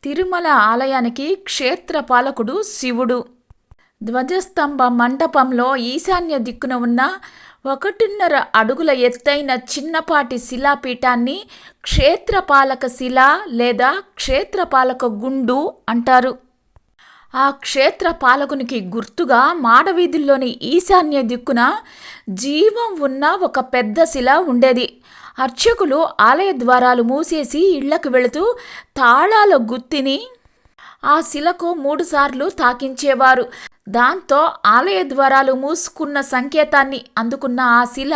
తిరుమల ఆలయానికి క్షేత్రపాలకుడు శివుడు. ధ్వజస్తంభ మండపంలో ఈశాన్య దిక్కున ఉన్న 1.5 అడుగుల ఎత్తైన చిన్నపాటి శిలాపీఠాన్ని క్షేత్రపాలక శిల లేదా క్షేత్రపాలక గుండు అంటారు. ఆ క్షేత్రపాలకునికి గుర్తుగా మాడవీధుల్లోని ఈశాన్య దిక్కున జీవం ఉన్న ఒక పెద్ద శిల ఉండేది. అర్చకులు ఆలయ ద్వారాలు మూసేసి ఇళ్లకు వెళుతూ తాళాల గుత్తిని ఆ శిలకు 3 సార్లు తాకించేవారు. దాంతో ఆలయ ద్వారాలు మూసుకున్న సంకేతాన్ని అందుకున్న ఆ శిల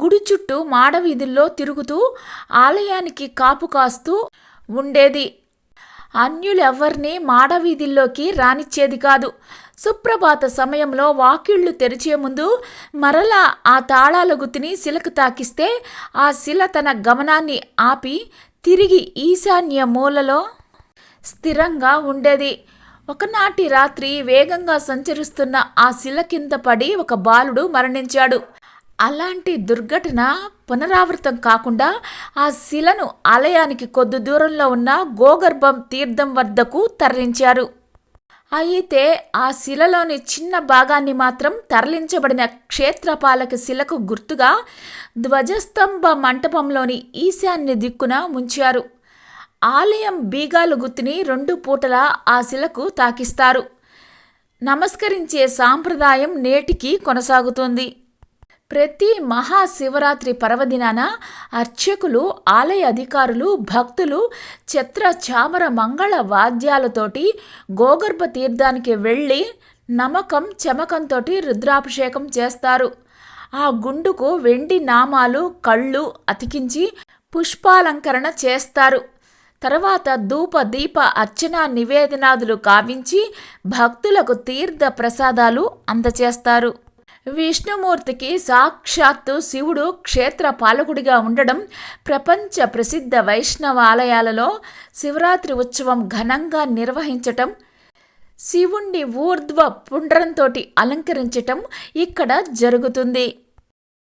గుడి చుట్టూ మాడవీధుల్లో తిరుగుతూ ఆలయానికి కాపు కాస్తూ ఉండేది. అన్యులెవ్వరినీ మాడవీధుల్లోకి రానిచ్చేది కాదు. సుప్రభాత సమయంలో వాకిళ్లు తెరిచే ముందు మరలా ఆ తాళాల గుత్తిని శిలకు తాకిస్తే ఆ శిల తన గమనాన్ని ఆపి తిరిగి ఈశాన్య మూలలో స్థిరంగా ఉండేది. ఒకనాటి రాత్రి వేగంగా సంచరిస్తున్న ఆ శిల కింద పడి ఒక బాలుడు మరణించాడు. అలాంటి దుర్ఘటన పునరావృతం కాకుండా ఆ శిలను ఆలయానికి కొద్ది దూరంలో ఉన్న గోగర్భం తీర్థం వద్దకు తరలించారు. అయితే ఆ శిలలోని చిన్న భాగాన్ని మాత్రం తరలించబడిన క్షేత్రపాలక శిలకు గుర్తుగా ధ్వజస్తంభ మంటపంలోని ఈశాన్య దిక్కున ఉంచారు. ఆలయం బీగాలు గుర్తుని 2 పూటలా ఆ శిలకు తాకిస్తారు. నమస్కరించే సాంప్రదాయం నేటికి కొనసాగుతుంది. ప్రతి మహాశివరాత్రి పర్వదినాన అర్చకులు, ఆలయ అధికారులు, భక్తులు ఛత్ర చామర మంగళ వాద్యాలతోటి గోగర్భ తీర్థానికి వెళ్ళి నమకం చమకంతోటి రుద్రాభిషేకం చేస్తారు. ఆ గుండుకు వెండి నామాలు, కళ్ళు అతికించి పుష్పాలంకరణ చేస్తారు. తర్వాత ధూప దీప అర్చన నివేదనాదులు కావించి భక్తులకు తీర్థ ప్రసాదాలు అందచేస్తారు. విష్ణుమూర్తికి సాక్షాత్తు శివుడు క్షేత్ర పాలకుడిగా ఉండడం ప్రపంచ ప్రసిద్ధ వైష్ణవ ఆలయాలలో శివరాత్రి ఉత్సవం ఘనంగా నిర్వహించటం, శివుణ్ణి ఊర్ధ్వ పుండ్రంతో అలంకరించటం ఇక్కడ జరుగుతుంది.